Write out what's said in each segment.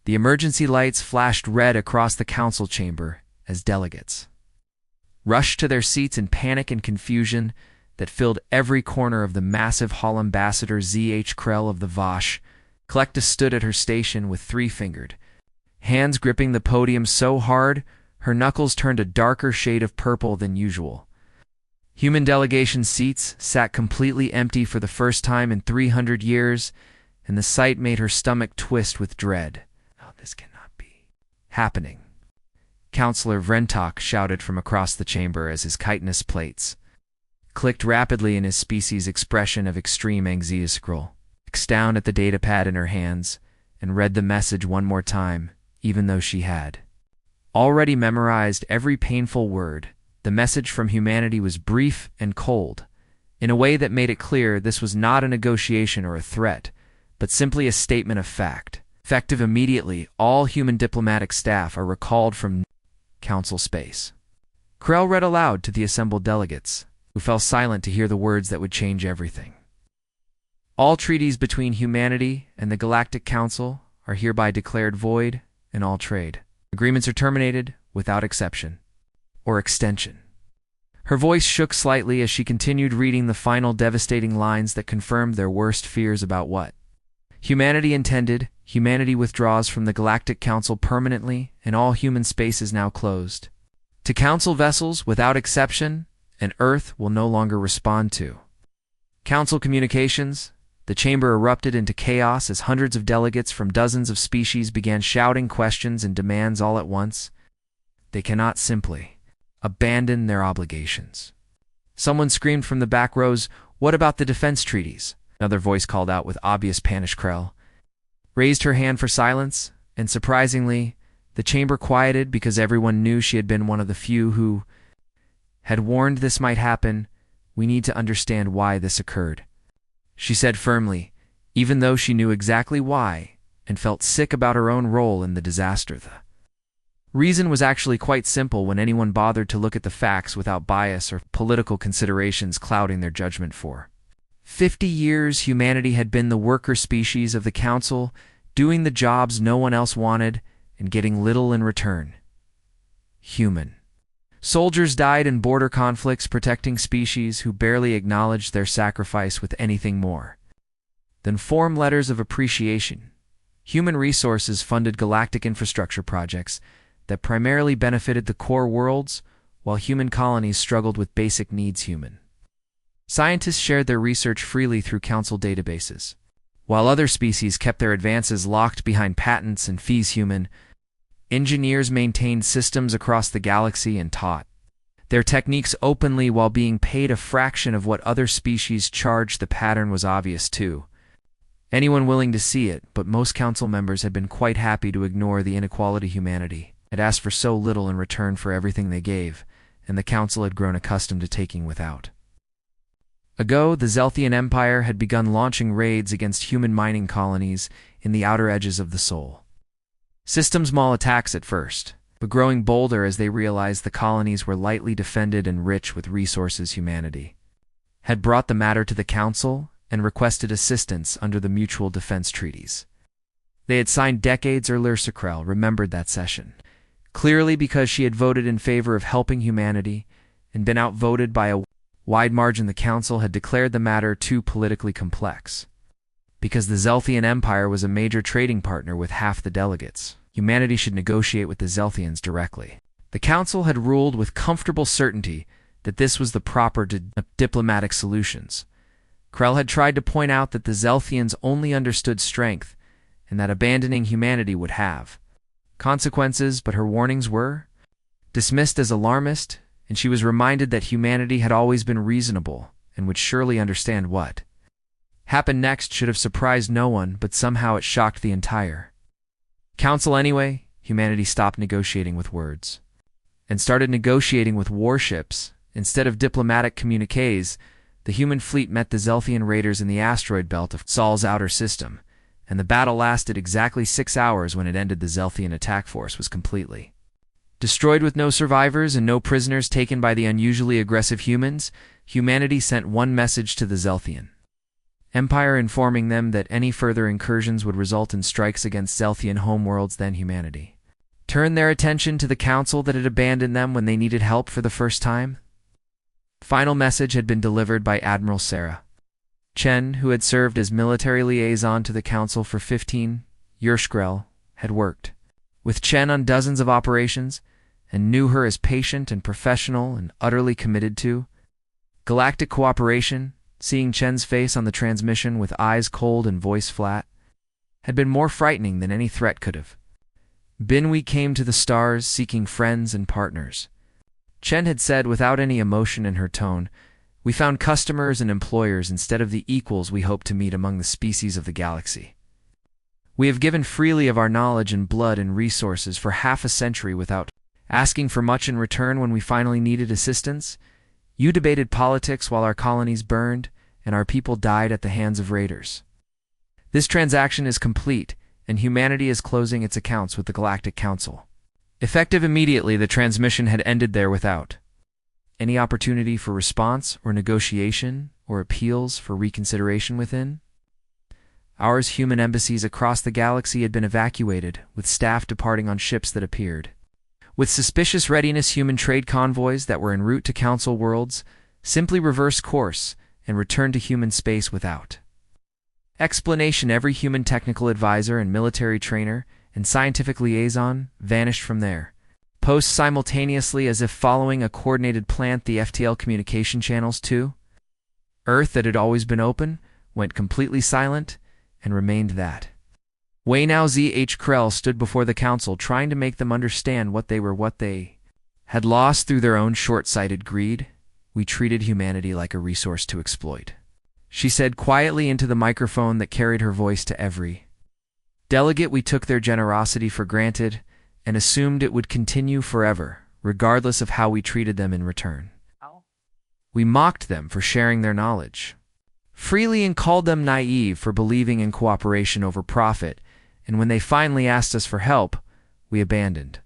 The emergency lights flashed red across the council chamber as delegates rushed to their seats in panic and confusion that filled every corner of the massive Hall. Ambassador Z.H. Krell of the Vosh. Collecta stood at her station with three-fingered hands gripping the podium so hard her knuckles turned a darker shade of purple than usual. Human delegation seats sat completely empty for the first time in 300 years, and the sight made her stomach twist with dread. Oh, this cannot be happening. Counselor Vrentok shouted from across the chamber as his chitinous plates clicked rapidly in his species' expression of extreme anxiety. Scroll down at the datapad in her hands and read the message one more time, even though she had already memorized every painful word. The message from humanity was brief and cold, in a way that made it clear this was not a negotiation or a threat, but simply a statement of fact. Effective immediately, all human diplomatic staff are recalled from council space. Krell read aloud to the assembled delegates, who fell silent to hear the words that would change everything. All treaties between humanity and the Galactic Council are hereby declared void, and all trade agreements are terminated without exception or extension. Her voice shook slightly as she continued reading the final devastating lines that confirmed their worst fears about what humanity intended. Humanity withdraws from the Galactic Council permanently, and all human space is now closed to Council vessels without exception, and Earth will no longer respond to Council communications. The chamber erupted into chaos as hundreds of delegates from dozens of species began shouting questions and demands all at once. They cannot simply abandon their obligations. Someone screamed from the back rows, "What about the defense treaties?" Another voice called out with obvious panic. Krell raised her hand for silence, and surprisingly, the chamber quieted because everyone knew she had been one of the few who had warned this might happen. "We need to understand why this occurred," she said firmly, even though she knew exactly why and felt sick about her own role in the disaster. The reason was actually quite simple when anyone bothered to look at the facts without bias or political considerations clouding their judgment. For 50 years, humanity had been the worker species of the Council, doing the jobs no one else wanted and getting little in return. Human soldiers died in border conflicts protecting species who barely acknowledged their sacrifice with anything more than form letters of appreciation. Human resources funded galactic infrastructure projects that primarily benefited the core worlds, while human colonies struggled with basic needs. Human scientists shared their research freely through Council databases, while other species kept their advances locked behind patents and fees. Human engineers maintained systems across the galaxy and taught their techniques openly while being paid a fraction of what other species charged. The pattern was obvious to anyone willing to see it, but most Council members had been quite happy to ignore the inequality. Humanity had asked for so little in return for everything they gave, and the Council had grown accustomed to taking without. Ago, the Zelthian Empire had begun launching raids against human mining colonies in the outer edges of the Sol system. Small attacks at first, but growing bolder as they realized the colonies were lightly defended and rich with resources. Humanity had brought the matter to the Council and requested assistance under the mutual defense treaties they had signed decades earlier. Krell remembered that session clearly because she had voted in favor of helping humanity and been outvoted by a wide margin. The Council had declared the matter too politically complex. Because the Zelthian Empire was a major trading partner with half the delegates, humanity should negotiate with the Zelthians directly. The Council had ruled with comfortable certainty that this was the proper diplomatic solutions. Krell had tried to point out that the Zelthians only understood strength and that abandoning humanity would have consequences, but her warnings were dismissed as alarmist, and she was reminded that humanity had always been reasonable and would surely understand what happened next. Should have surprised no one, but somehow it shocked the entire Council anyway. Humanity stopped negotiating with words and started negotiating with warships. Instead of diplomatic communiques, the human fleet met the Zelthian raiders in the asteroid belt of Sol's outer system, and the battle lasted exactly 6 hours. When it ended, the Zelthian attack force was completely destroyed with no survivors and no prisoners taken by the unusually aggressive humans. Humanity sent one message to the Zelthian Empire informing them that any further incursions would result in strikes against Zelthian homeworlds then humanity. Turn their attention to the council that had abandoned them when they needed help for the first time. Final message had been delivered by Admiral Sarah. Chen, who had served as military liaison to the council for 15 years, had worked with Chen on dozens of operations and knew her as patient and professional and utterly committed to galactic cooperation. Seeing Chen's face on the transmission with eyes cold and voice flat had been more frightening than any threat could have been. We came to the stars seeking friends and partners, Chen had said without any emotion in her tone. We found customers and employers instead of the equals we hoped to meet among the species of the galaxy. We have given freely of our knowledge and blood and resources for half a century without asking for much in return. When we finally needed assistance, you debated politics while our colonies burned and our people died at the hands of raiders. This transaction is complete, and humanity is closing its accounts with the Galactic Council. Effective immediately, the transmission had ended there without any opportunity for response or negotiation or appeals for reconsideration within. Ours human embassies across the galaxy had been evacuated, with staff departing on ships that appeared with suspicious readiness. Human trade convoys that were en route to Council worlds simply reversed course and returned to human space without explanation. Every human technical advisor and military trainer and scientific liaison vanished from there. Posts simultaneously, as if following a coordinated plan. The FTL communication channels to Earth that had always been open went completely silent and remained that way. Now ZH Krell stood before the council, trying to make them understand what they had lost through their own short-sighted greed. We treated humanity like a resource to exploit, she said quietly into the microphone that carried her voice to every delegate. We took their generosity for granted and assumed it would continue forever, regardless of how we treated them in return. We mocked them for sharing their knowledge freely and called them naive for believing in cooperation over profit. And when they finally asked us for help, we abandoned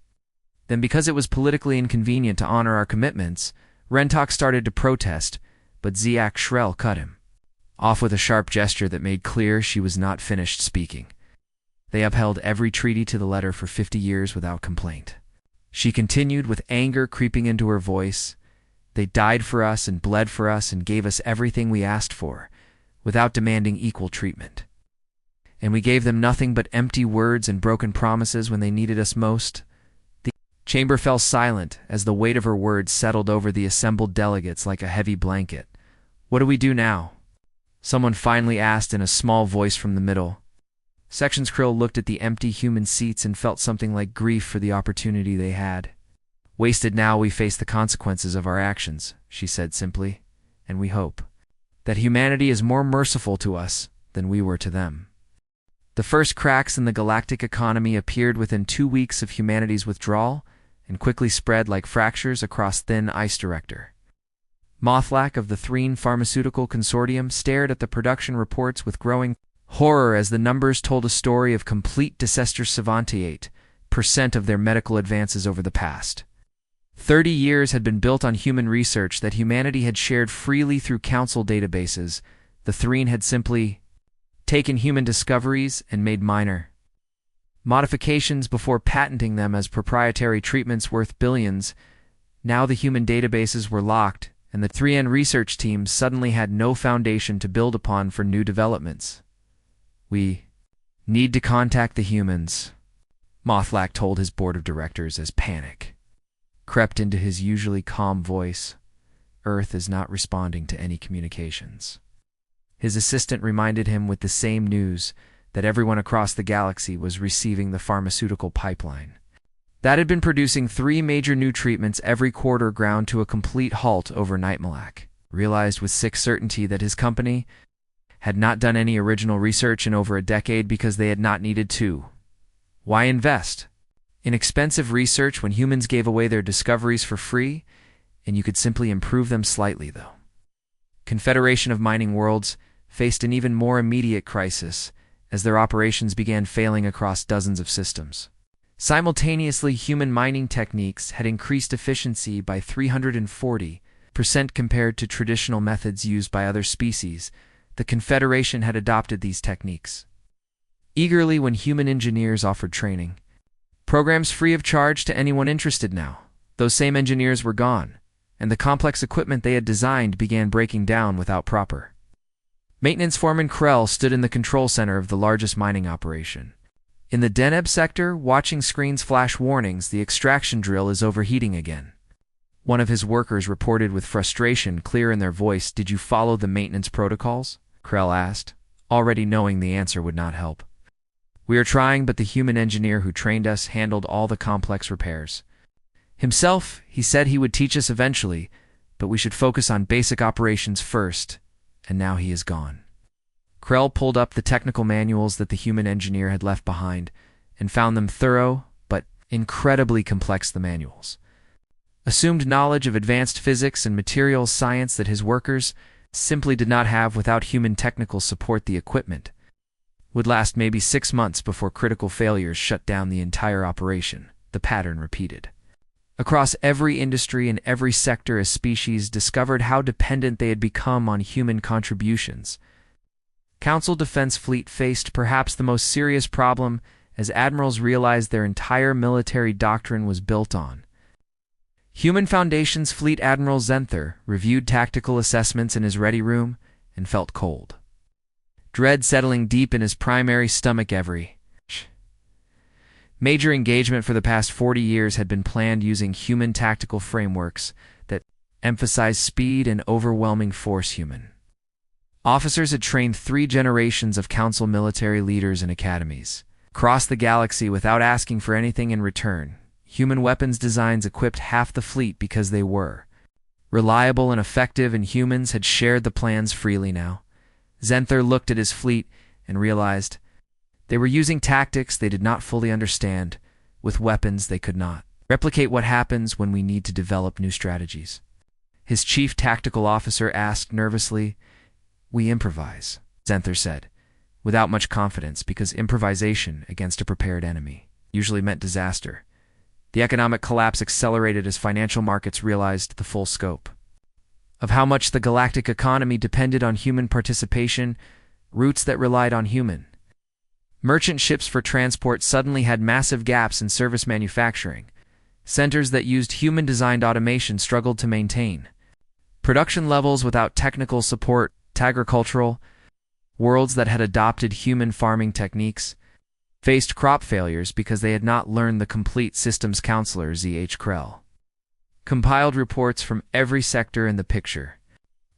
them because it was politically inconvenient to honor our commitments. Rentok started to protest, but Ziak Shrell cut him off with a sharp gesture that made clear she was not finished speaking. They upheld every treaty to the letter for 50 years without complaint, she continued with anger creeping into her voice. They died for us and bled for us and gave us everything we asked for, without demanding equal treatment. And we gave them nothing but empty words and broken promises when they needed us most. The chamber fell silent as the weight of her words settled over the assembled delegates like a heavy blanket. What do we do now? Someone finally asked in a small voice from the middle. Sections Krill looked at the empty human seats and felt something like grief for the opportunity they had wasted. Now we face the consequences of our actions, she said simply, and we hope that humanity is more merciful to us than we were to them. The first cracks in the galactic economy appeared within 2 weeks of humanity's withdrawal and quickly spread like fractures across thin ice. Director Mothlak of the Threen Pharmaceutical Consortium stared at the production reports with growing horror as the numbers told a story of complete disaster. 78% of their medical advances over the past 30 years had been built on human research that humanity had shared freely through council databases. The Threen had simply taken human discoveries and made minor modifications before patenting them as proprietary treatments worth billions. Now the human databases were locked, and the 3N research teams suddenly had no foundation to build upon for new developments. We need to contact the humans, Mothlak told his board of directors as panic crept into his usually calm voice. Earth is not responding to any communications. His assistant reminded him with the same news that everyone across the galaxy was receiving the pharmaceutical pipeline that had been producing 3 major new treatments every quarter ground to a complete halt overnight. Malak realized with sick certainty that his company had not done any original research in over a decade because they had not needed to. Why invest in expensive research when humans gave away their discoveries for free, and you could simply improve them slightly, though? Confederation of Mining Worlds faced an even more immediate crisis as their operations began failing across dozens of systems. Simultaneously, human mining techniques had increased efficiency by 340% compared to traditional methods used by other species. the Confederation had adopted these techniques eagerly when human engineers offered training. Programs free of charge to anyone interested now. Those same engineers were gone, and the complex equipment they had designed began breaking down without proper maintenance. Foreman Krell stood in the control center of the largest mining operation. In the Deneb sector, watching screens flash warnings, the extraction drill is overheating again. One of his workers reported with frustration clear in their voice. "Did you follow the maintenance protocols?" Krell asked, already knowing the answer would not help. "We are trying, but the human engineer who trained us handled all the complex repairs. Himself, he said he would teach us eventually, but we should focus on basic operations first, and now he is gone." Krell pulled up the technical manuals that the human engineer had left behind and found them thorough, but incredibly complex. The manuals assumed knowledge of advanced physics and materials science that his workers simply did not have. Without human technical support, the equipment would last maybe 6 months before critical failures shut down the entire operation. The pattern repeated across every industry and every sector as species discovered how dependent they had become on human contributions. Council Defense Fleet faced perhaps the most serious problem as admirals realized their entire military doctrine was built on human foundations. Fleet Admiral Zenther reviewed tactical assessments in his ready room and felt cold dread settling deep in his primary stomach. Every major engagement for the past 40 years had been planned using human tactical frameworks that emphasized speed and overwhelming force. Human officers had trained 3 generations of council military leaders in academies across the galaxy without asking for anything in return. Human weapons designs equipped half the fleet because they were reliable and effective, and humans had shared the plans freely. Now Zenther looked at his fleet and realized they were using tactics they did not fully understand, with weapons they could not replicate. What happens when we need to develop new strategies? His chief tactical officer asked nervously. "We improvise," Zenther said, without much confidence, because improvisation against a prepared enemy usually meant disaster. The economic collapse accelerated as financial markets realized the full scope of how much the galactic economy depended on human participation. Routes that relied on human merchant ships for transport suddenly had massive gaps in service manufacturing. Centers that used human-designed automation struggled to maintain production levels without technical support. Agricultural worlds that had adopted human farming techniques faced crop failures because they had not learned the complete systems. Counselor Z.H. Krell compiled reports from every sector, and the picture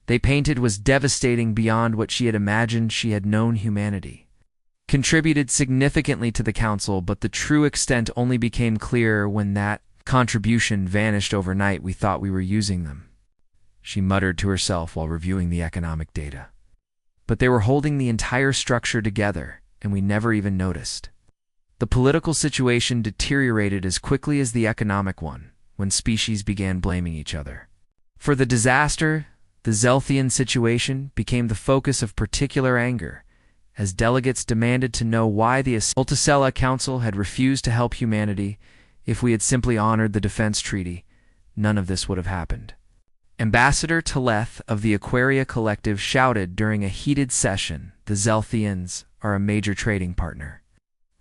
they painted was devastating beyond what she had imagined. She had known humanity contributed significantly to the council, but the true extent only became clear when that contribution vanished overnight. "We thought we were using them," she muttered to herself while reviewing the economic data. "But they were holding the entire structure together, and we never even noticed." The political situation deteriorated as quickly as the economic one when species began blaming each other for the disaster. The Zelthian situation became the focus of particular anger as delegates demanded to know why the Ulticella Council had refused to help humanity. If we had simply honored the defense treaty, none of this would have happened. Ambassador Teleth of the Aquaria Collective shouted during a heated session. "The Zelthians are a major trading partner."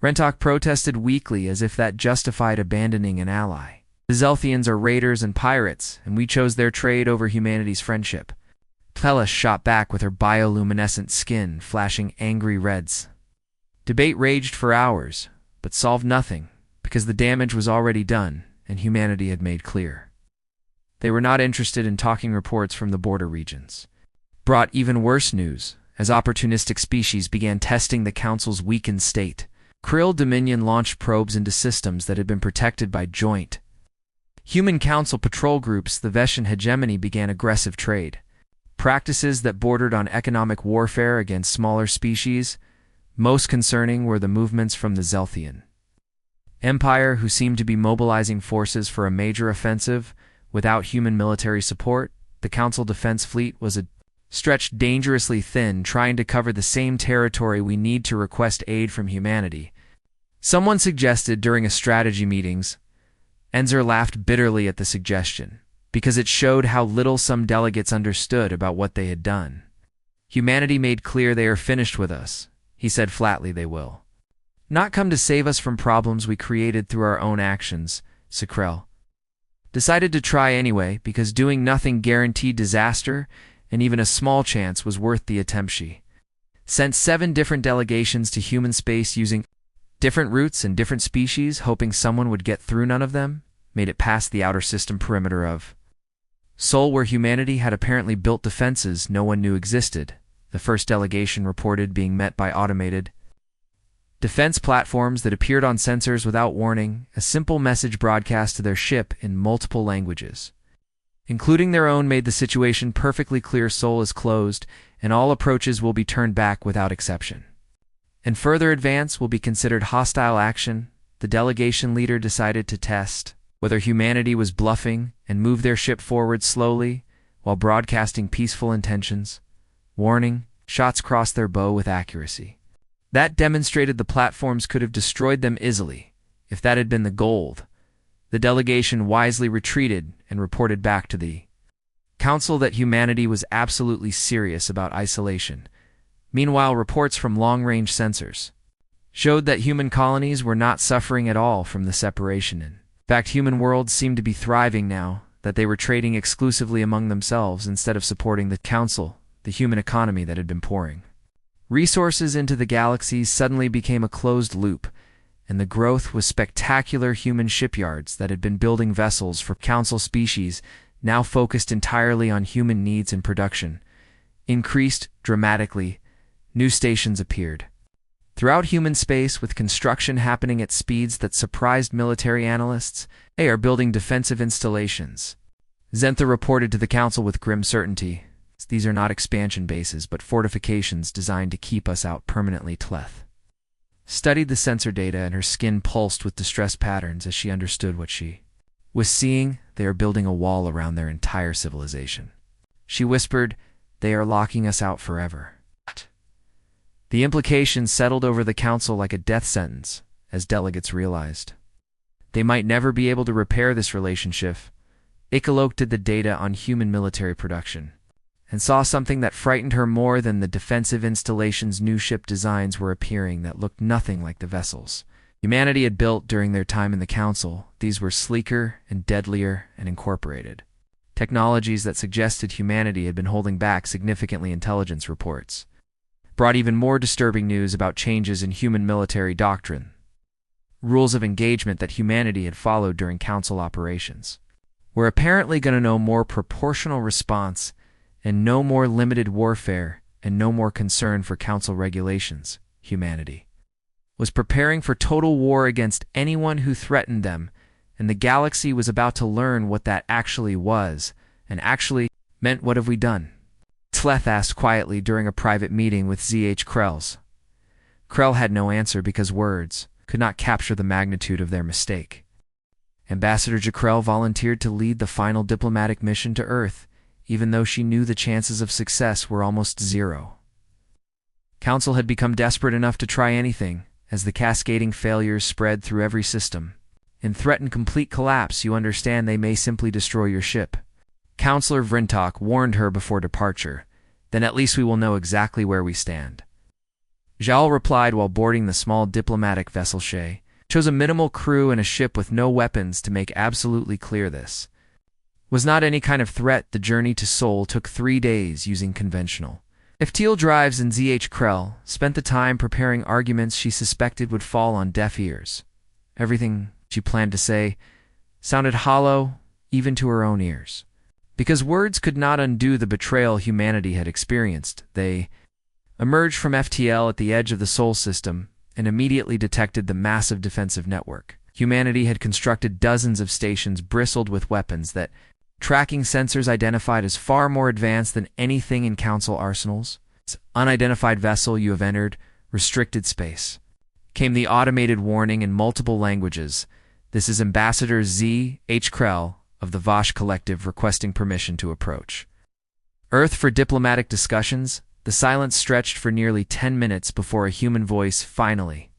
Rentok protested weakly as if that justified abandoning an ally. "The Zelthians are raiders and pirates, and we chose their trade over humanity's friendship." Tellus shot back with her bioluminescent skin flashing angry reds. Debate raged for hours, but solved nothing because the damage was already done and humanity had made clear they were not interested in talking. Reports from the border regions brought even worse news as opportunistic species began testing the Council's weakened state. Krill Dominion launched probes into systems that had been protected by joint human council patrol groups. The Veshan hegemony began aggressive trade practices that bordered on economic warfare against smaller species. Most concerning were the movements from the Zelthian Empire, who seemed to be mobilizing forces for a major offensive without human military support. The Council Defense Fleet was stretched dangerously thin, trying to cover the same territory we need to request aid from humanity. Someone suggested during a strategy meetings. Enzer laughed bitterly at the suggestion, because it showed how little some delegates understood about what they had done. Humanity made clear they are finished with us. He said flatly they will not come to save us from problems we created through our own actions. Sekrel decided to try anyway because doing nothing guaranteed disaster, and even a small chance was worth the attempt. She sent 7 different delegations to human space using different routes and different species, hoping someone would get through. None of them made it past the outer system perimeter of Sol, where humanity had apparently built defenses no one knew existed. The first delegation reported being met by automated defense platforms that appeared on sensors without warning, a simple message broadcast to their ship in multiple languages, including their own, made the situation perfectly clear. Sol is closed, and all approaches will be turned back without exception. And further advance will be considered hostile action. The delegation leader decided to test whether humanity was bluffing and move their ship forward slowly while broadcasting peaceful intentions. Warning, shots crossed their bow with accuracy. That demonstrated the platforms could have destroyed them easily. If that had been the goal, the delegation wisely retreated and reported back to the Council that humanity was absolutely serious about isolation. Meanwhile, reports from long-range sensors showed that human colonies were not suffering at all from the separation. In fact, human worlds seemed to be thriving now that they were trading exclusively among themselves instead of supporting the Council, the human economy that had been pouring resources into the galaxies suddenly became a closed loop, and the growth was spectacular. Human shipyards that had been building vessels for Council species, now focused entirely on human needs and production, increased dramatically. New stations appeared throughout human space, with construction happening at speeds that surprised military analysts. They are building defensive installations, Zentha reported to the Council with grim certainty. These are not expansion bases, but fortifications designed to keep us out permanently. Tleth studied the sensor data, and her skin pulsed with distress patterns as she understood what she was seeing. They are building a wall around their entire civilization. She whispered, they are locking us out forever. The implications settled over the Council like a death sentence, as delegates realized they might never be able to repair this relationship. Ikalok did the data on human military production and saw something that frightened her more than the defensive installations. New ship designs were appearing that looked nothing like the vessels humanity had built during their time in the Council. These were sleeker and deadlier and incorporated technologies that suggested humanity had been holding back significantly. Intelligence reports brought even more disturbing news about changes in human military doctrine. Rules of engagement that humanity had followed during Council operations were apparently going to know more proportional response, and no more limited warfare, and no more concern for Council regulations. Humanity was preparing for total war against anyone who threatened them, and the galaxy was about to learn what that actually was, and actually meant. What have we done? Tleth asked quietly during a private meeting with ZH Krells. Krell had no answer because words could not capture the magnitude of their mistake. Ambassador Jakrell volunteered to lead the final diplomatic mission to Earth, even though she knew the chances of success were almost zero. Council had become desperate enough to try anything, as the cascading failures spread through every system and threatened complete collapse. You understand, they may simply destroy your ship. Counselor Vrintok warned her before departure. Then at least we will know exactly where we stand. Zhao replied while boarding the small diplomatic vessel. She chose a minimal crew and a ship with no weapons to make absolutely clear this was not any kind of threat. The journey to Seoul took 3 days using conventional FTL drives, and ZH Krell spent the time preparing arguments she suspected would fall on deaf ears. Everything she planned to say sounded hollow, even to her own ears. Because words could not undo the betrayal humanity had experienced, they emerged from FTL at the edge of the Sol system and immediately detected the massive defensive network. Humanity had constructed dozens of stations bristled with weapons that tracking sensors identified as far more advanced than anything in Council arsenals. Unidentified vessel, you have entered restricted space. Came the automated warning in multiple languages. This is Ambassador Z. H. Krell of the Vosh Collective requesting permission to approach Earth for diplomatic discussions. The silence stretched for nearly 10 minutes before a human voice finally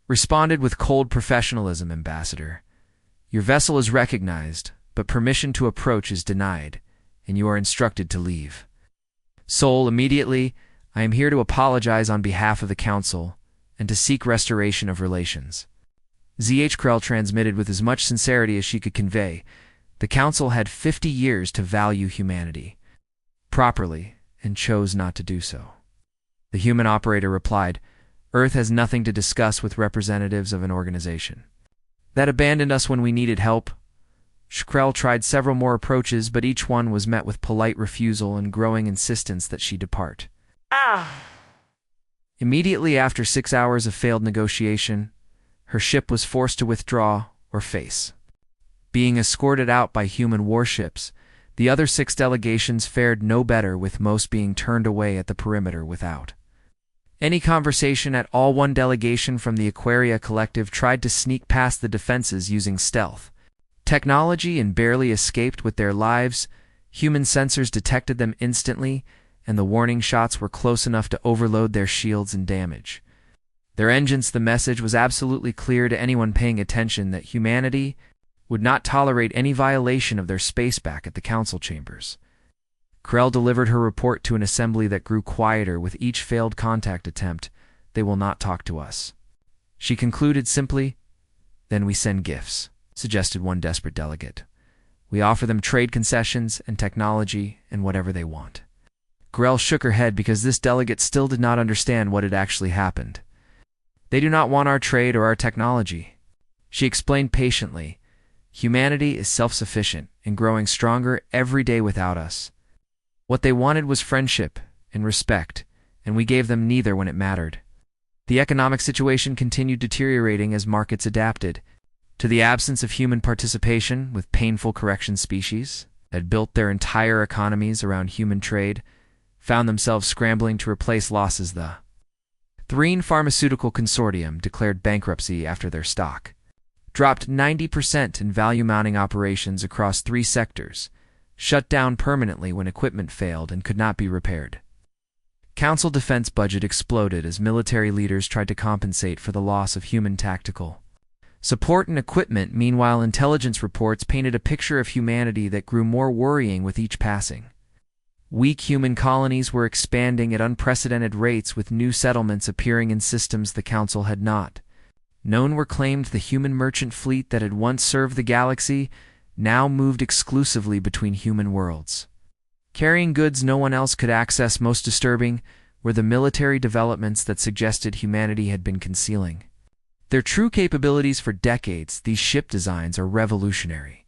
responded with cold professionalism. Ambassador, your vessel is recognized, but permission to approach is denied, and you are instructed to leave. Sol immediately. I am here to apologize on behalf of the Council and to seek restoration of relations. ZH transmitted with as much sincerity as she could convey. The Council had 50 years to value humanity properly and chose not to do so. The human operator replied, Earth has nothing to discuss with representatives of an organization that abandoned us when we needed help. Shkrel tried several more approaches, but each one was met with polite refusal and growing insistence that she depart. Immediately after 6 hours of failed negotiation, her ship was forced to withdraw or face being escorted out by human warships. The other 6 delegations fared no better, with most being turned away at the perimeter without any conversation at all. One delegation from the Aquaria Collective tried to sneak past the defenses using stealth technology and barely escaped with their lives. Human sensors detected them instantly, and the warning shots were close enough to overload their shields and damage their engines. The message was absolutely clear to anyone paying attention that humanity would not tolerate any violation of their space back at the council chambers. Krell delivered her report to an assembly that grew quieter with each failed contact attempt. They will not talk to us. She concluded simply, Then we send gifts, suggested one desperate delegate. We offer them trade concessions and technology and whatever they want. Grell shook her head because this delegate still did not understand what had actually happened. They do not want our trade or our technology. She explained patiently, Humanity is self-sufficient and growing stronger every day without us. What they wanted was friendship and respect, and we gave them neither when it mattered. The economic situation continued deteriorating as markets adapted to the absence of human participation, with painful correction species that built their entire economies around human trade, found themselves scrambling to replace losses. The Threen Pharmaceutical Consortium declared bankruptcy after their stock dropped 90% in value. Mounting operations across 3 sectors, shut down permanently when equipment failed and could not be repaired. Council defense budget exploded as military leaders tried to compensate for the loss of human tactical support and equipment. Meanwhile, intelligence reports painted a picture of humanity that grew more worrying with each passing. Weak human colonies were expanding at unprecedented rates, with new settlements appearing in systems the Council had not known were claimed. The human merchant fleet that had once served the galaxy now moved exclusively between human worlds, carrying goods no one else could access. Most disturbing were the military developments that suggested humanity had been concealing their true capabilities for decades. These ship designs are revolutionary,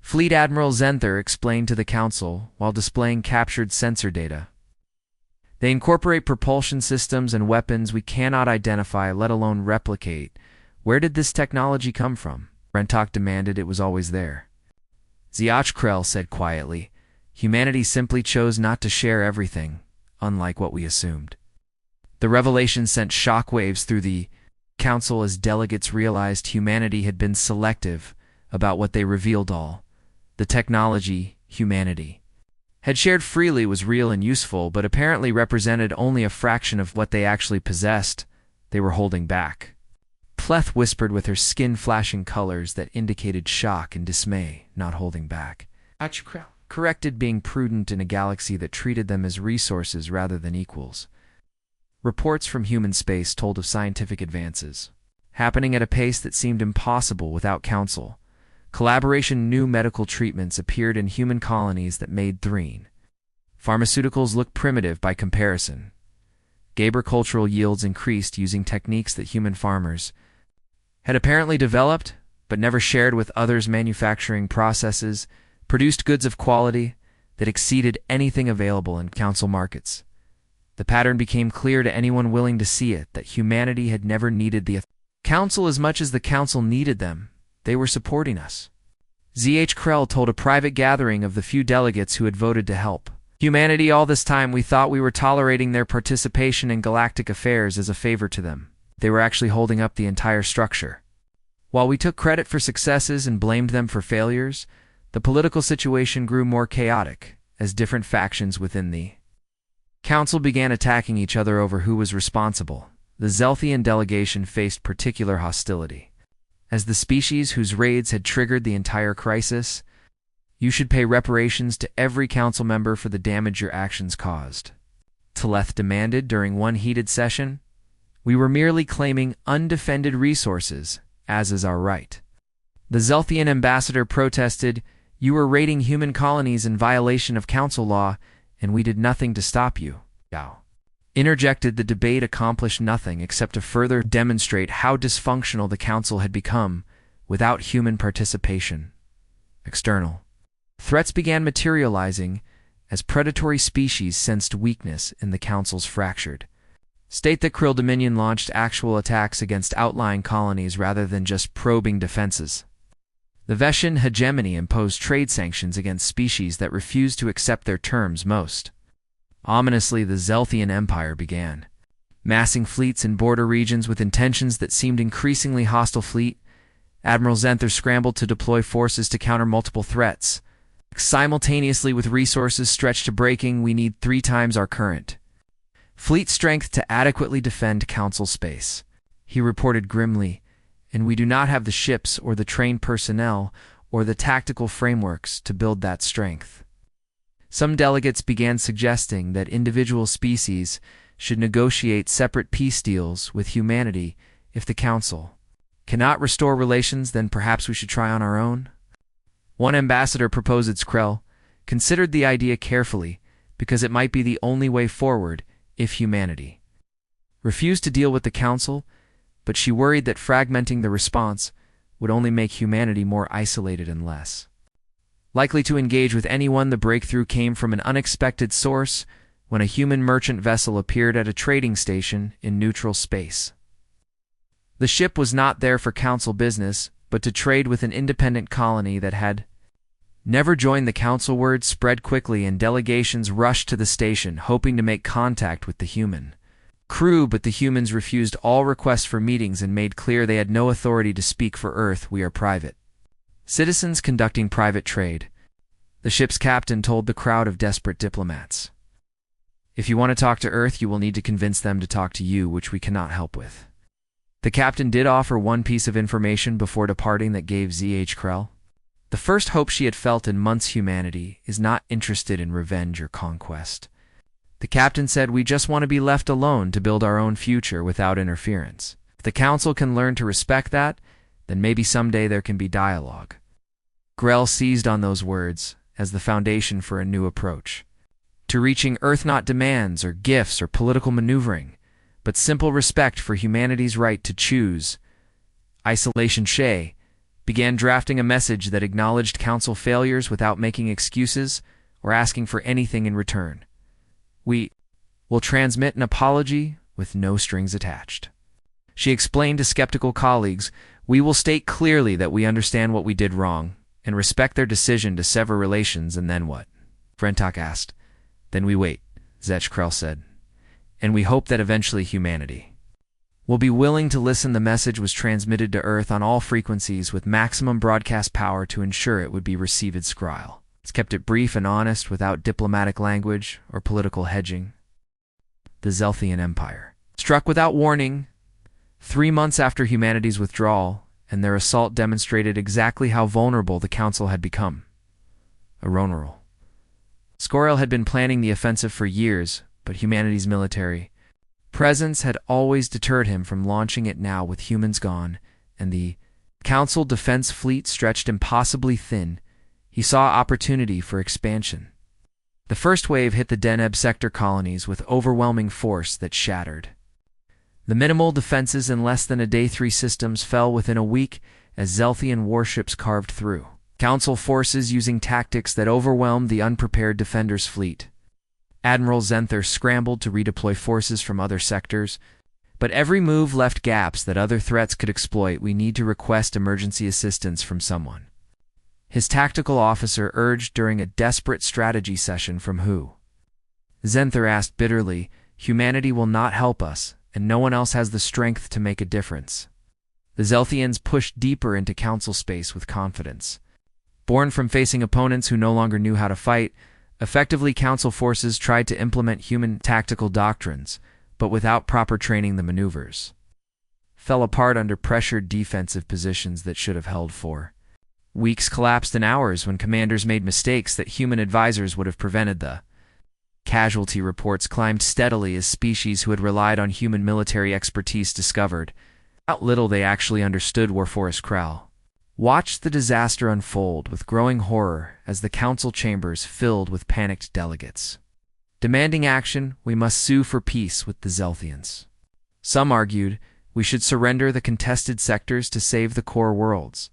Fleet Admiral Zenther explained to the Council while displaying captured sensor data. They incorporate propulsion systems and weapons we cannot identify, let alone replicate. Where did this technology come from? Rentok demanded. It was always there. Ziachkrel said quietly, Humanity simply chose not to share everything, unlike what we assumed. The revelation sent shockwaves through the Council as delegates realized humanity had been selective about what they revealed. All the technology humanity had shared freely was real and useful, but apparently represented only a fraction of what they actually possessed. They were holding back. Pleth whispered with her skin flashing colors that indicated shock and dismay, not holding back. Corrected, being prudent in a galaxy that treated them as resources rather than equals. Reports from human space told of scientific advances happening at a pace that seemed impossible without Council collaboration. New medical treatments appeared in human colonies that made Threen pharmaceuticals look primitive by comparison. Agricultural yields increased using techniques that human farmers had apparently developed but never shared with others. Manufacturing processes produced goods of quality that exceeded anything available in Council markets. The pattern became clear to anyone willing to see it, that humanity had never needed the Council as much as the Council needed them. They were supporting us. ZH Krell told a private gathering of the few delegates who had voted to help humanity. All this time we thought we were tolerating their participation in galactic affairs as a favor to them. They were actually holding up the entire structure. While we took credit for successes and blamed them for failures, the political situation grew more chaotic as different factions within the Council began attacking each other over who was responsible. The Zelthian delegation faced particular hostility. As the species whose raids had triggered the entire crisis, you should pay reparations to every Council member for the damage your actions caused. Teleth demanded during one heated session. We were merely claiming undefended resources, as is our right. The Zelthian ambassador protested, "You were raiding human colonies in violation of council law, and we did nothing to stop you." Yao interjected. The debate accomplished nothing except to further demonstrate how dysfunctional the council had become without human participation. External threats began materializing as predatory species sensed weakness in the council's fractured state. The Krill Dominion launched actual attacks against outlying colonies rather than just probing defenses. The Veshan hegemony imposed trade sanctions against species that refused to accept their terms. Most ominously, the Zelthian Empire began massing fleets in border regions with intentions that seemed increasingly hostile. Admiral Zenther scrambled to deploy forces to counter multiple threats. Simultaneously, with resources stretched to breaking, we need 3 times our current fleet strength to adequately defend council space, he reported grimly, and we do not have the ships or the trained personnel or the tactical frameworks to build that strength. Some delegates began suggesting that individual species should negotiate separate peace deals with humanity. If the council cannot restore relations, then perhaps we should try on our own. One ambassador proposed. Krell considered the idea carefully because it might be the only way forward if humanity refused to deal with the council, but she worried that fragmenting the response would only make humanity more isolated and less likely to engage with anyone. The breakthrough came from an unexpected source when a human merchant vessel appeared at a trading station in neutral space. The ship was not there for council business, but to trade with an independent colony that had never joined the council. Word spread quickly and delegations rushed to the station, hoping to make contact with the human crew, but the humans refused all requests for meetings and made clear they had no authority to speak for Earth. We are private citizens conducting private trade, the ship's captain told the crowd of desperate diplomats. If you want to talk to Earth, you will need to convince them to talk to you, which we cannot help with. The captain did offer one piece of information before departing that gave ZH Krell the first hope she had felt in months. Humanity is not interested in revenge or conquest. The captain said, we just want to be left alone to build our own future without interference. If the council can learn to respect that, then maybe someday there can be dialogue. Grell seized on those words as the foundation for a new approach to reaching Earth. Not demands or gifts or political maneuvering, but simple respect for humanity's right to choose. Isolation Shea began drafting a message that acknowledged council failures without making excuses or asking for anything in return. We will transmit an apology with no strings attached. She explained to skeptical colleagues, we will state clearly that we understand what we did wrong and respect their decision to sever relations. And then what? Frentok asked. Then we wait, Zech Krell said. And we hope that eventually humanity will be willing to listen. The message was transmitted to Earth on all frequencies with maximum broadcast power to ensure it would be received. Skryl kept it brief and honest without diplomatic language or political hedging. The Zelthian Empire struck without warning 3 months after humanity's withdrawal, and their assault demonstrated exactly how vulnerable the council had become. Aronoril Skoril had been planning the offensive for years, but humanity's military presence had always deterred him from launching it. Now, with humans gone and the Council defense fleet stretched impossibly thin, he saw opportunity for expansion. The first wave hit the Deneb sector colonies with overwhelming force that shattered the minimal defenses in less than a day. 3 systems fell within a week as Zelthian warships carved through Council forces using tactics that overwhelmed the unprepared defenders' fleet. Admiral Zenther scrambled to redeploy forces from other sectors, but every move left gaps that other threats could exploit. We need to request emergency assistance from someone, his tactical officer urged during a desperate strategy session. From who? Zenther asked bitterly. Humanity will not help us, and no one else has the strength to make a difference. The Zelthians pushed deeper into council space with confidence. Born from facing opponents who no longer knew how to fight, effectively council forces tried to implement human tactical doctrines, but without proper training the maneuvers fell apart under pressured defensive positions that should have held for weeks collapsed in hours when commanders made mistakes that human advisors would have prevented. The Casualty reports climbed steadily as species who had relied on human military expertise discovered how little they actually understood war forest Krell. Watched the disaster unfold with growing horror as the council chambers filled with panicked delegates. Demanding action, we must sue for peace with the Zelthians. Some argued we should surrender the contested sectors to save the core worlds.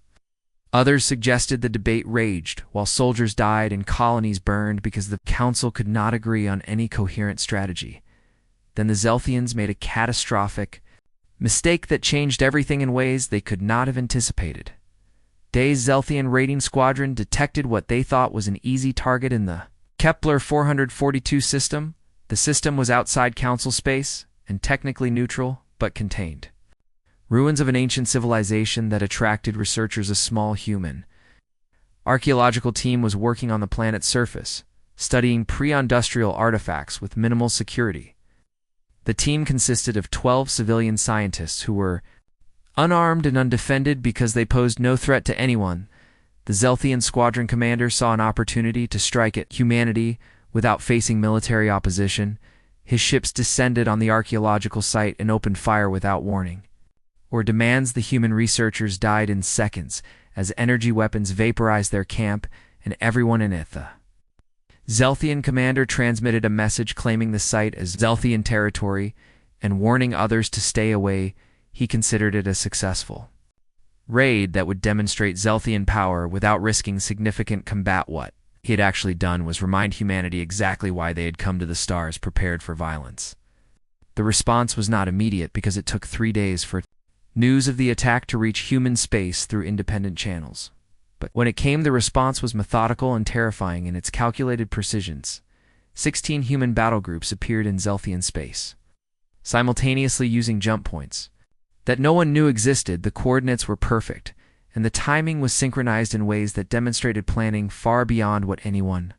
Others suggested the debate raged while soldiers died and colonies burned because the council could not agree on any coherent strategy. Then the Zelthians made a catastrophic mistake that changed everything in ways they could not have anticipated. Day's Zelthian raiding squadron detected what they thought was an easy target in the Kepler 442 system. The system was outside council space and technically neutral, but contained. Ruins of an ancient civilization that attracted researchers. A small human archaeological team was working on the planet's surface, studying pre-industrial artifacts with minimal security. The team consisted of 12 civilian scientists who were unarmed and undefended because they posed no threat to anyone. The Zelthian squadron commander saw an opportunity to strike at humanity without facing military opposition. His ships descended on the archaeological site and opened fire without warning. Or demands the human researchers died in seconds as energy weapons vaporized their camp and everyone in it. The Zelthian commander transmitted a message claiming the site as Zelthian territory and warning others to stay away. He considered it a successful raid that would demonstrate Zelthian power without risking significant combat. What he had actually done was remind humanity exactly why they had come to the stars prepared for violence. The response was not immediate because it took 3 days for news of the attack to reach human space through independent channels. But when it came, the response was methodical and terrifying in its calculated precisions. 16 human battle groups appeared in Zelthian space, simultaneously using jump points that no one knew existed. The coordinates were perfect, and the timing was synchronized in ways that demonstrated planning far beyond what anyone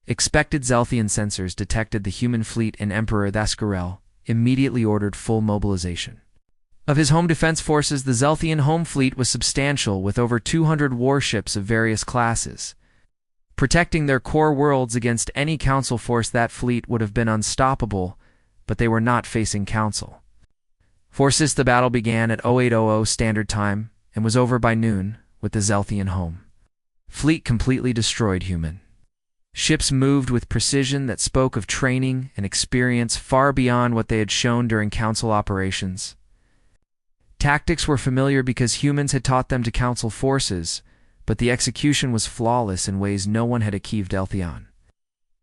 expected. Zelthian sensors detected the human fleet, and Emperor Thaskarel immediately ordered full mobilization of his home defense forces. The Zelthian home fleet was substantial, with over 200 warships of various classes, protecting their core worlds against any council force. That fleet would have been unstoppable, but they were not facing council forces. The battle began at 0800 Standard Time and was over by noon, with the Zelthian home fleet completely destroyed. Human ships moved with precision that spoke of training and experience far beyond what they had shown during council operations. Tactics were familiar because humans had taught them to council forces, but the execution was flawless in ways no one had achieved. Zelthian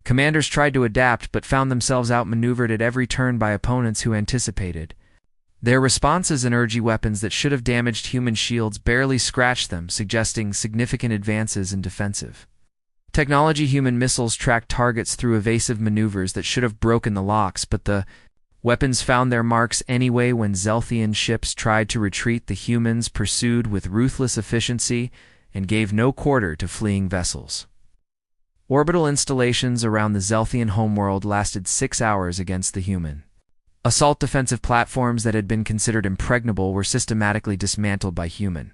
commanders tried to adapt but found themselves outmaneuvered at every turn by opponents who anticipated their responses. Energy weapons that should have damaged human shields barely scratched them, suggesting significant advances in defensive technology. Human missiles tracked targets through evasive maneuvers that should have broken the locks, but the weapons found their marks anyway. When Zelthian ships tried to retreat, the humans pursued with ruthless efficiency and gave no quarter to fleeing vessels. Orbital installations around the Zelthian homeworld lasted 6 hours against the human assault. Defensive platforms that had been considered impregnable were systematically dismantled by human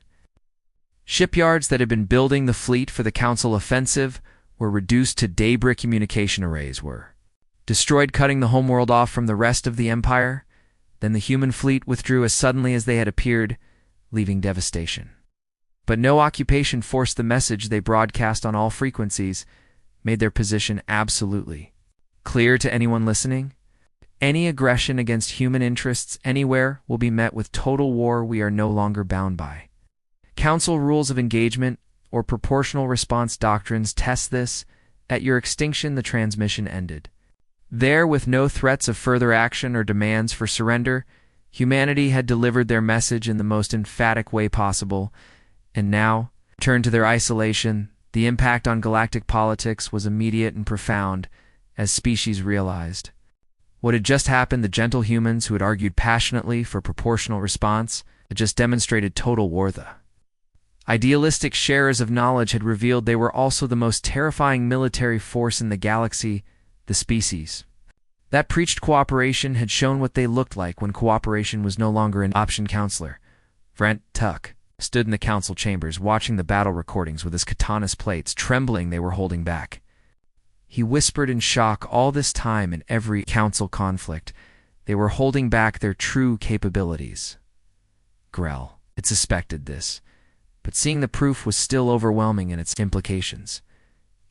shipyards that had been building the fleet for the council offensive were reduced to debris. Communication arrays were destroyed, cutting the homeworld off from the rest of the empire. Then the human fleet withdrew as suddenly as they had appeared, leaving devastation. But no occupation forced. The message they broadcast on all frequencies made their position absolutely clear to anyone listening. Any aggression against human interests anywhere will be met with total war. We are no longer bound by council rules of engagement or proportional response doctrines. Test this. At your extinction, the transmission ended. There, with no threats of further action or demands for surrender, humanity had delivered their message in the most emphatic way possible, and now, turned to their isolation. The impact on galactic politics was immediate and profound, as species realized what had just happened. The gentle humans who had argued passionately for proportional response had just demonstrated total war. The idealistic sharers of knowledge had revealed they were also the most terrifying military force in the galaxy. The species that preached cooperation had shown what they looked like when cooperation was no longer an option. Counselor Brent Tuck stood in the council chambers watching the battle recordings with his katana's plates trembling. They were holding back He whispered in shock. All this time in every council conflict, they were holding back their true capabilities. Grell had suspected this, but seeing the proof was still overwhelming in its implications.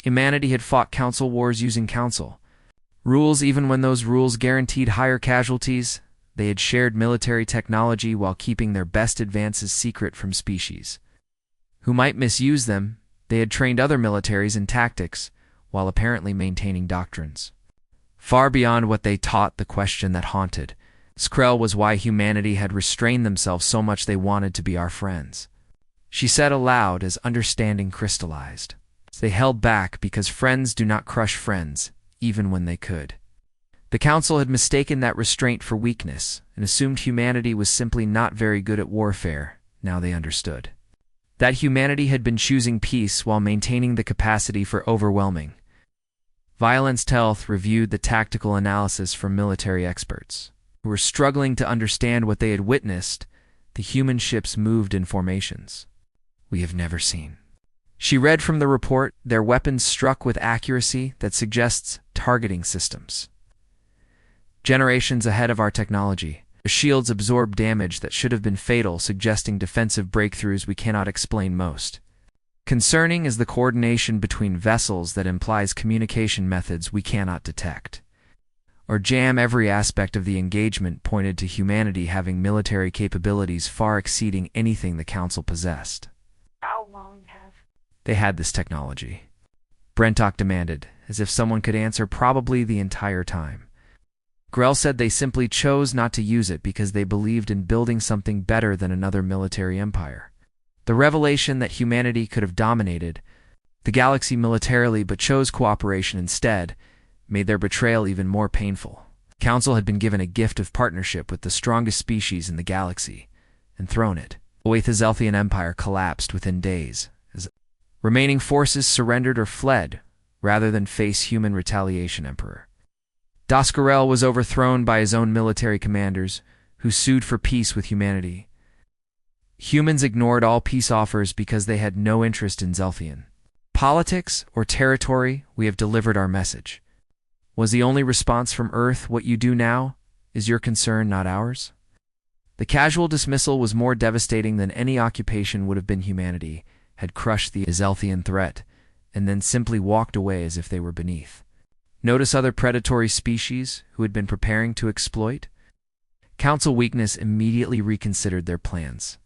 Humanity had fought council wars using council rules. Even when those rules guaranteed higher casualties, they had shared military technology while keeping their best advances secret from species who might misuse them. They had trained other militaries in tactics while apparently maintaining doctrines far beyond what they taught. The question that haunted Skrell was why humanity had restrained themselves so much. They wanted to be our friends, she said aloud as understanding crystallized. They held back because friends do not crush friends, even when they could. The council had mistaken that restraint for weakness and assumed humanity was simply not very good at warfare. Now they understood that humanity had been choosing peace while maintaining the capacity for overwhelming violence. Telth reviewed the tactical analysis from military experts who were struggling to understand what they had witnessed. The human ships moved in formations we have never seen. She read from the report, their weapons struck with accuracy that suggests targeting systems generations ahead of our technology. The shields absorb damage that should have been fatal, suggesting defensive breakthroughs we cannot explain. Most concerning is the coordination between vessels that implies communication methods we cannot detect or jam. Every aspect of the engagement pointed to humanity having military capabilities far exceeding anything the Council possessed. How long have they had this technology? Brentok demanded, as if someone could answer. Probably the entire time. Grell said they simply chose not to use it because they believed in building something better than another military empire. The revelation that humanity could have dominated the galaxy militarily but chose cooperation instead made their betrayal even more painful. The Council had been given a gift of partnership with the strongest species in the galaxy and thrown it away. The Zelthian Empire collapsed within days as remaining forces surrendered or fled rather than face human retaliation. Emperor Doskarel was overthrown by his own military commanders, who sued for peace with humanity. Humans ignored all peace offers because they had no interest in Zelthian politics or territory. We have delivered our message, was the only response from Earth. What you do now is your concern, not ours. The casual dismissal was more devastating than any occupation would have been. Humanity had crushed the Zelthian threat and then simply walked away as if they were beneath. Notice other predatory species who had been preparing to exploit? Council weakness immediately reconsidered their plans.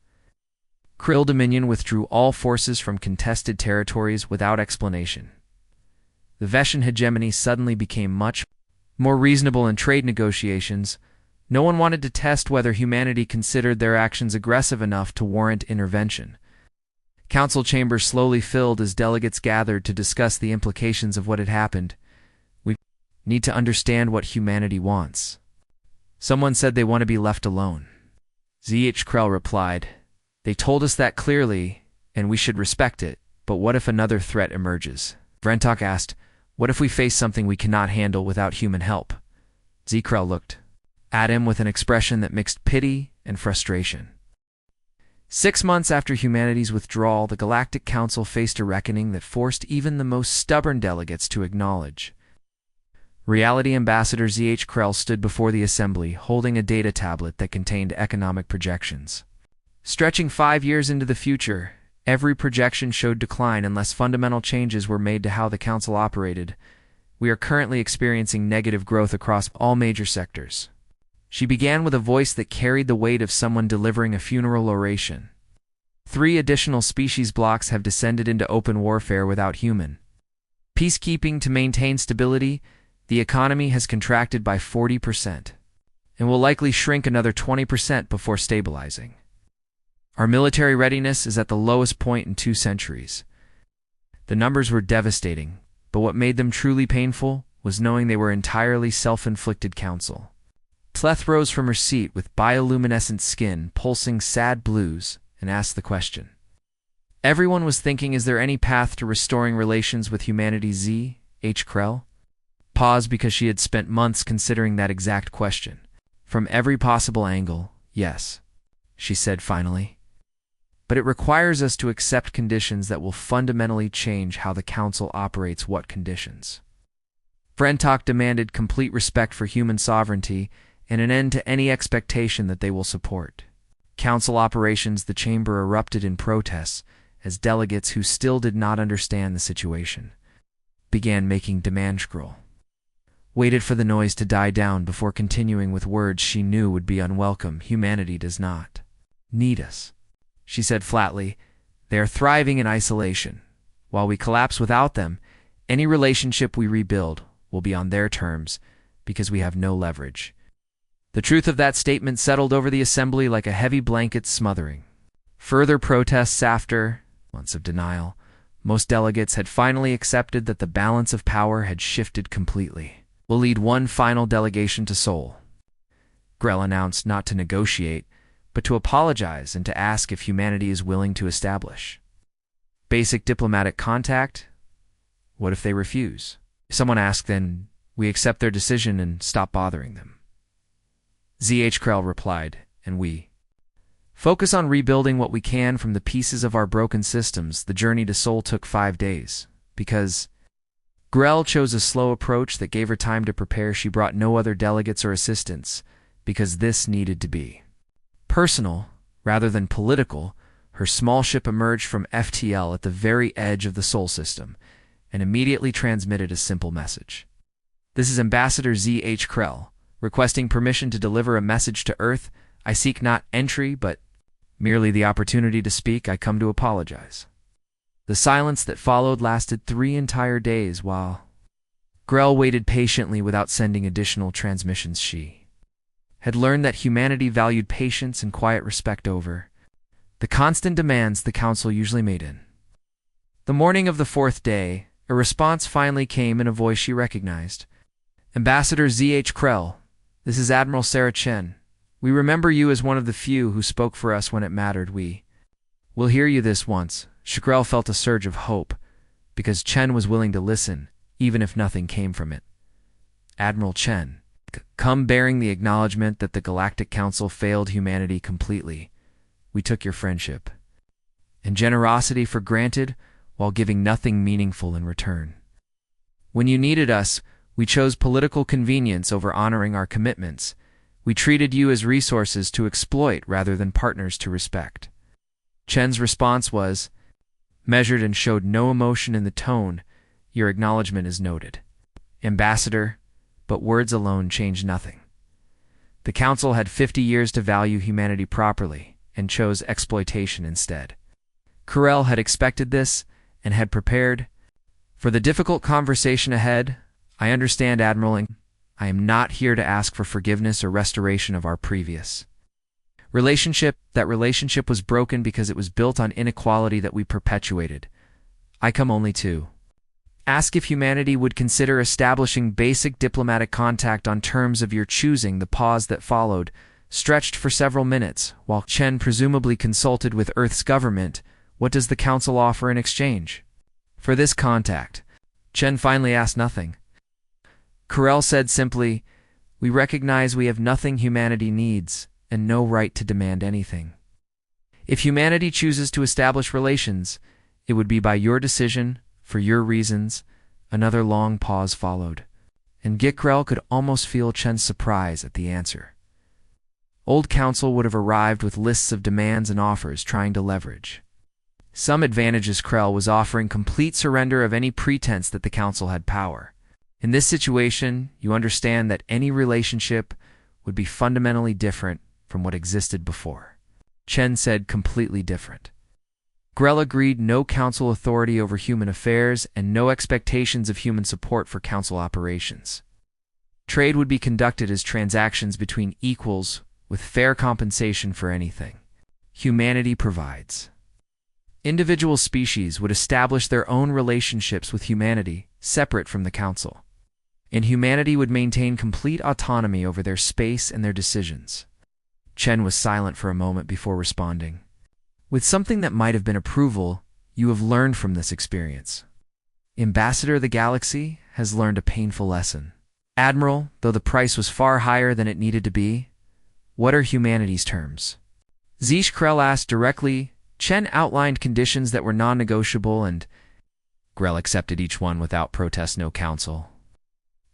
Krill Dominion withdrew all forces from contested territories without explanation. The Veshan hegemony suddenly became much more reasonable in trade negotiations. No one wanted to test whether humanity considered their actions aggressive enough to warrant intervention. Council chambers slowly filled as delegates gathered to discuss the implications of what had happened. Need to understand what humanity wants. Someone said they want to be left alone. ZH Krell replied, they told us that clearly, and we should respect it, but what if another threat emerges? Brentok asked, what if we face something we cannot handle without human help? Z Krell looked at him with an expression that mixed pity and frustration. 6 months after humanity's withdrawal, the Galactic Council faced a reckoning that forced even the most stubborn delegates to acknowledge. Reality Ambassador ZH Krell stood before the assembly, holding a data tablet that contained economic projections. Stretching 5 years into the future, every projection showed decline unless fundamental changes were made to how the Council operated. We are currently experiencing negative growth across all major sectors. She began with a voice that carried the weight of someone delivering a funeral oration. 3 additional species blocks have descended into open warfare without human peacekeeping to maintain stability. The economy has contracted by 40% and will likely shrink another 20% before stabilizing. Our military readiness is at the lowest point in 2 centuries. The numbers were devastating, but what made them truly painful was knowing they were entirely self-inflicted. Council Tleth rose from her seat with bioluminescent skin pulsing sad blues and asked the question. Everyone was thinking, is there any path to restoring relations with humanity? Z. H. Krell paused because she had spent months considering that exact question. From every possible angle, yes, she said finally. But it requires us to accept conditions that will fundamentally change how the Council operates. What conditions? Brentok demanded complete respect for human sovereignty and an end to any expectation that they will support. Council operations, the chamber erupted in protests as delegates who still did not understand the situation began making demand scroll. Waited for the noise to die down before continuing with words she knew would be unwelcome. Humanity does not need us, she said flatly. They are thriving in isolation. While we collapse without them, any relationship we rebuild will be on their terms because we have no leverage. The truth of that statement settled over the assembly like a heavy blanket smothering. Further protests after months of denial, most delegates had finally accepted that the balance of power had shifted completely. We'll lead one final delegation to Seoul. Grell announced not to negotiate, but to apologize and to ask if humanity is willing to establish basic diplomatic contact. What if they refuse? If someone asks, then we accept their decision and stop bothering them. ZH Krell replied, and we focus on rebuilding what we can from the pieces of our broken systems. The journey to Seoul took 5 days. Because Grell chose a slow approach that gave her time to prepare, she brought no other delegates or assistants, because this needed to be personal rather than political. Her small ship emerged from FTL at the very edge of the Sol system and immediately transmitted a simple message. This is Ambassador ZH Krell, requesting permission to deliver a message to Earth. I seek not entry, but merely the opportunity to speak. I come to apologize. The silence that followed lasted 3 entire days while Grell waited patiently without sending additional transmissions. She had learned that humanity valued patience and quiet respect over the constant demands the Council usually made in. The morning of the 4th day, a response finally came in a voice she recognized. Ambassador ZH Krell, this is Admiral Sarah Chen. We remember you as one of the few who spoke for us when it mattered. We will hear you this once. Grell felt a surge of hope, because Chen was willing to listen, even if nothing came from it. Admiral Chen, come bearing the acknowledgement that the Galactic Council failed humanity completely. We took your friendship and generosity for granted while giving nothing meaningful in return. When you needed us, we chose political convenience over honoring our commitments. We treated you as resources to exploit rather than partners to respect. Chen's response was measured and showed no emotion in the tone. Your acknowledgement is noted, Ambassador, but words alone change nothing. The Council had 50 years to value humanity properly and chose exploitation instead. Krell had expected this and had prepared for the difficult conversation ahead. I understand, Admiral, and I am not here to ask for forgiveness or restoration of our previous relationship. That relationship was broken because it was built on inequality that we perpetuated. I come only to ask if humanity would consider establishing basic diplomatic contact on terms of your choosing. The pause that followed stretched for several minutes, while Chen presumably consulted with Earth's government. What does the Council offer in exchange for this contact? Chen finally asked nothing. Krell said simply, we recognize we have nothing humanity needs and no right to demand anything. If humanity chooses to establish relations, it would be by your decision, for your reasons. Another long pause followed, and Krell could almost feel Chen's surprise at the answer. Old Council would have arrived with lists of demands and offers trying to leverage some advantages. Krell was offering complete surrender of any pretense that the Council had power. In this situation, you understand that any relationship would be fundamentally different from what existed before. Chen said completely different. Grell agreed. No Council authority over human affairs and no expectations of human support for Council operations. Trade would be conducted as transactions between equals with fair compensation for anything humanity provides. Individual species would establish their own relationships with humanity, separate from the Council, and humanity would maintain complete autonomy over their space and their decisions. Chen was silent for a moment before responding. With something that might have been approval, you have learned from this experience. Ambassador, the galaxy has learned a painful lesson. Admiral, though the price was far higher than it needed to be, what are humanity's terms? ZH Krell asked directly. Chen outlined conditions that were non-negotiable, and Grell accepted each one without protest. No Council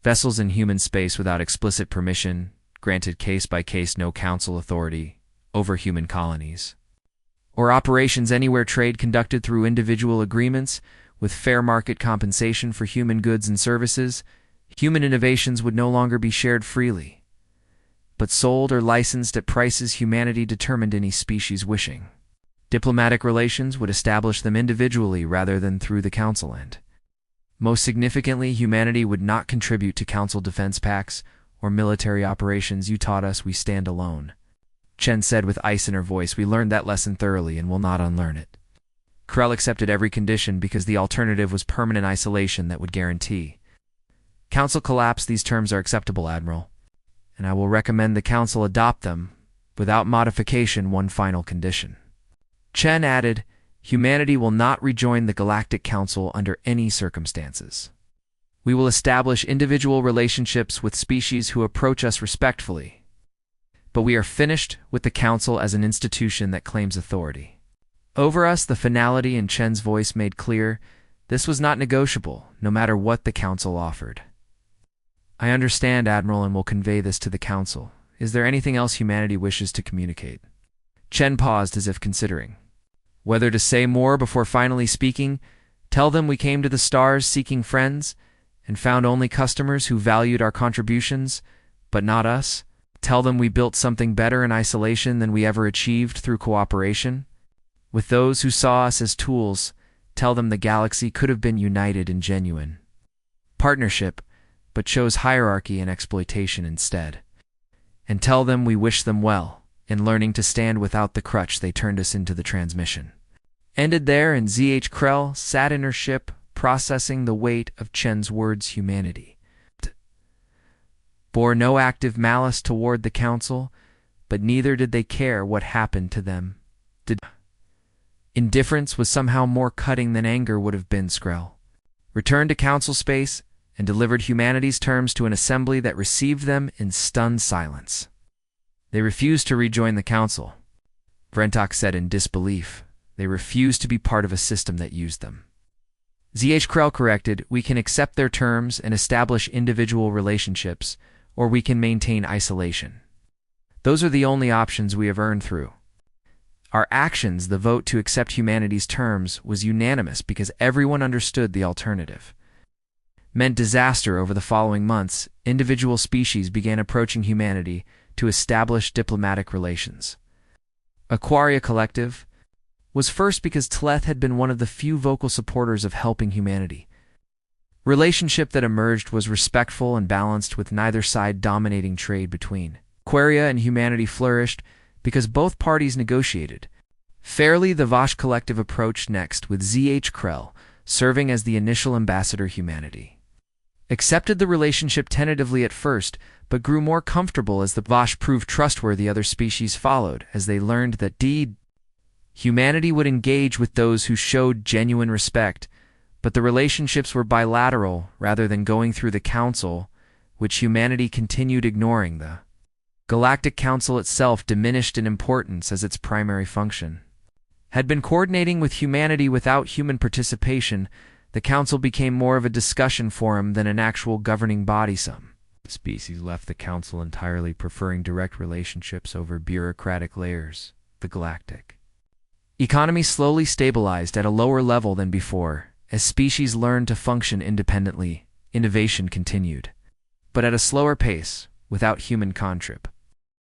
Vessels in human space without explicit permission, granted case by case no council authority over human colonies. Or operations anywhere trade conducted through individual agreements with fair market compensation for human goods and services. Human innovations would no longer be shared freely, but sold or licensed at prices humanity determined any species wishing. Diplomatic relations would establish them individually rather than through the Council end. Most significantly, humanity would not contribute to Council defense pacts or military operations. You taught us we stand alone. Chen said with ice in her voice, we learned that lesson thoroughly and will not unlearn it. Krell accepted every condition because the alternative was permanent isolation that would guarantee. Council collapse. These terms are acceptable, Admiral, and I will recommend the Council adopt them without modification. One final condition. Chen added, humanity will not rejoin the Galactic Council under any circumstances. We will establish individual relationships with species who approach us respectfully, but we are finished with the Council as an institution that claims authority over us. The finality in Chen's voice made clear this was not negotiable, no matter what the Council offered. I understand, Admiral, and will convey this to the Council. Is there anything else humanity wishes to communicate? Chen paused as if considering whether to say more before finally speaking. Tell them we came to the stars seeking friends and found only customers who valued our contributions, but not us. Tell them we built something better in isolation than we ever achieved through cooperation. With those who saw us as tools, tell them the galaxy could have been united in genuine partnership, but chose hierarchy and exploitation instead. And tell them we wish them well in learning to stand without the crutch they turned us into the transmission. Ended there, and ZH Krell sat in her ship, processing the weight of Chen's words. Humanity bore no active malice toward the Council, but neither did they care what happened to them. Indifference was somehow more cutting than anger would have been. Skrell returned to Council space and delivered humanity's terms to an assembly that received them in stunned silence. They refused to rejoin the Council. Vrentok said in disbelief. They refused to be part of a system that used them. ZH Krell corrected, we can accept their terms and establish individual relationships, or we can maintain isolation. Those are the only options we have earned through our actions. The vote to accept humanity's terms was unanimous because everyone understood the alternative meant disaster. Over the following months, individual species began approaching humanity to establish diplomatic relations. Aquaria Collective was first because Tleth had been one of the few vocal supporters of helping humanity. Relationship that emerged was respectful and balanced, with neither side dominating trade between. Aquaria and humanity flourished because both parties negotiated fairly. The Vosh Collective approached next, with ZH Krell serving as the initial ambassador. Humanity accepted the relationship tentatively at first, but grew more comfortable as the Vosh proved trustworthy. Other species followed as they learned that humanity would engage with those who showed genuine respect, but the relationships were bilateral rather than going through the Council, which humanity continued ignoring. The Galactic Council itself diminished in importance as its primary function had been coordinating with humanity without human participation. The Council became more of a discussion forum than an actual governing body. Some species left the Council entirely, preferring direct relationships over bureaucratic layers. The Galactic economy slowly stabilized at a lower level than before. As species learned to function independently, innovation continued, but at a slower pace, without human contrib.